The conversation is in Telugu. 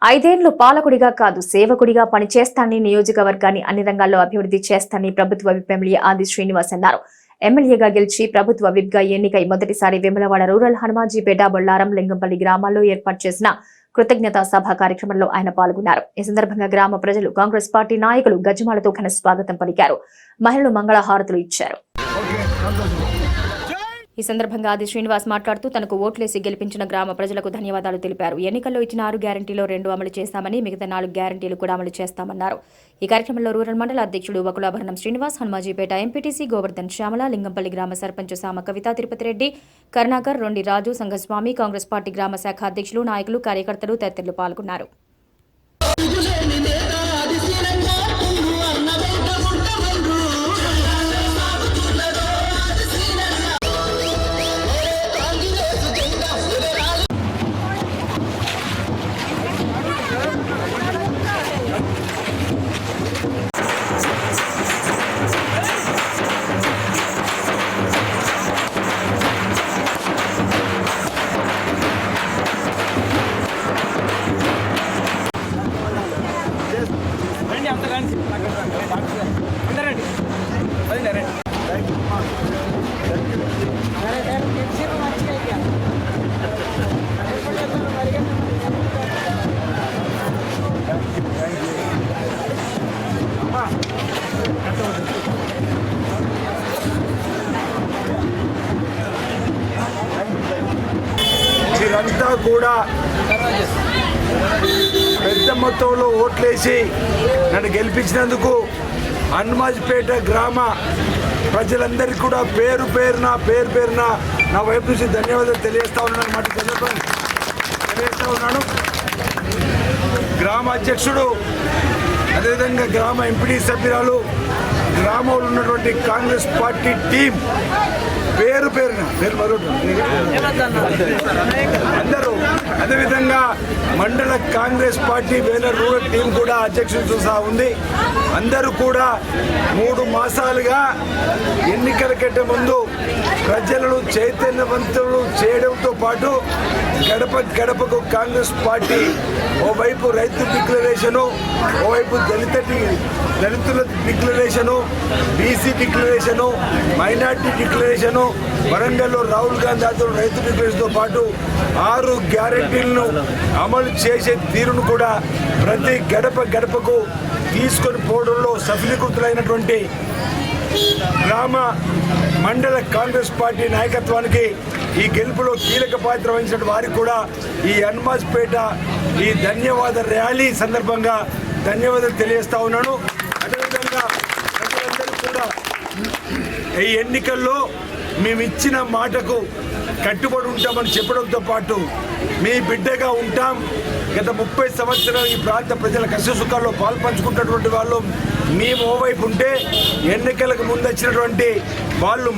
ఐదేళ్లు పాలకుడిగా కాదు సేవకుడిగా పనిచేస్తానని నియోజకవర్గాన్ని అన్ని రంగాల్లో అభివృద్ధి చేస్తానని ప్రభుత్వ విప్ ఎమ్మెల్యే ఆది శ్రీనివాస్ అన్నారు. ఎమ్మెల్యేగా గెలిచి ప్రభుత్వ విప్ గా ఎన్నికై మొదటిసారి వేములవాడ రూరల్ హనుమాజీపేట బొల్లారం లింగంపల్లి గ్రామాల్లో ఏర్పాటు చేసిన కృతజ్ఞతా సభ కార్యక్రమంలో ఆయన పాల్గొన్నారు. ఈ సందర్భంగా గ్రామ ప్రజలు కాంగ్రెస్ పార్టీ నాయకులు గజమాలతో ఘన స్వాగతం పలికారు. మహిళలు మంగళహారతులు ఇచ్చారు. ఈ సందర్భంగా ఆది శ్రీనివాస్ మాట్లాడుతూ తనకు ఓట్లేసి గెలిపించిన గ్రామ ప్రజలకు ధన్యవాదాలు తెలిపారు. ఎన్నికల్లో ఇచ్చిన 6 గ్యారంటీలో 2 అమలు చేస్తామని, మిగతా 4 గ్యారంటీలు కూడా అమలు చేస్తామన్నారు. ఈ కార్యక్రమంలో రూరల్ మండల అధ్యక్షుడు వకులాభరణం శ్రీనివాస్, హనుమాజీపేట ఎంపీటీసీ గోవర్ధన్ శ్యామల, లింగంపల్లి గ్రామ సర్పంచ్ సామ కవిత తిరుపతి రెడ్డి, కరుణాకర్, రొండి రాజు, సంఘస్వామి, కాంగ్రెస్ పార్టీ గ్రామ శాఖ అధ్యక్షులు, నాయకులు, కార్యకర్తలు తదితరులు పాల్గొన్నారు. మీరంతా కూడా పెద్ద మొత్తంలో ఓట్లేసి నన్ను గెలిపించినందుకు హనుమాజీపేట గ్రామ ప్రజలందరికీ కూడా పేరు పేరున నా వైపు నుంచి ధన్యవాదాలు తెలియజేస్తా ఉన్నాను. గ్రామ అధ్యక్షుడు, అదేవిధంగా గ్రామ ఎంపీటీ సభ్యురాలు, గ్రామంలో ఉన్నటువంటి కాంగ్రెస్ పార్టీ టీం పేరున అందరూ, అదేవిధంగా మండల కాంగ్రెస్ పార్టీ వేల రూరల్ టీం కూడా అధ్యక్షుడు సహా ఉంది. అందరూ కూడా 3 మాసాలుగా ఎన్నికల కంటే ముందు ప్రజలను చైతన్యవంతులు చేయడంతో పాటు గడపకు కాంగ్రెస్ పార్టీ ఓవైపు రైతు డిక్లరేషను, ఓవైపు దళితుల declaration, BC declaration, minority declaration, వరంగల్లో రాహుల్ గాంధీ ఆధ్వర్యంలో రైతు డిక్లరేషన్తో పాటు 6 గ్యారెంటీలను అమలు చేసే తీరును కూడా ప్రతి గడపకు తీసుకొని పోవడంలో సఫలీకృతులైనటువంటి గ్రామ మండల కాంగ్రెస్ పార్టీ నాయకత్వానికి ఈ గెలుపులో కీలక పాత్ర వహించిన వారికి కూడా ఈ హనుమాజీపేట ఈ ధన్యవాద ర్యాలీ సందర్భంగా ధన్యవాదాలు తెలియజేస్తా ఉన్నాను. అదేవిధంగా ప్రజలందరూ కూడా ఈ ఎన్నికల్లో మేము ఇచ్చిన మాటకు కట్టుబడి ఉంటామని చెప్పడంతో పాటు మీ బిడ్డగా ఉంటాం. గత 30 సంవత్సరాలు ఈ ప్రాంత ప్రజల కష్ట సుఖాల్లో పాల్పంచుకుంటున్నటువంటి వాళ్ళు మేము ఓవైపు ఉంటే, ఎన్నికలకు ముందు వచ్చినటువంటి వాళ్ళు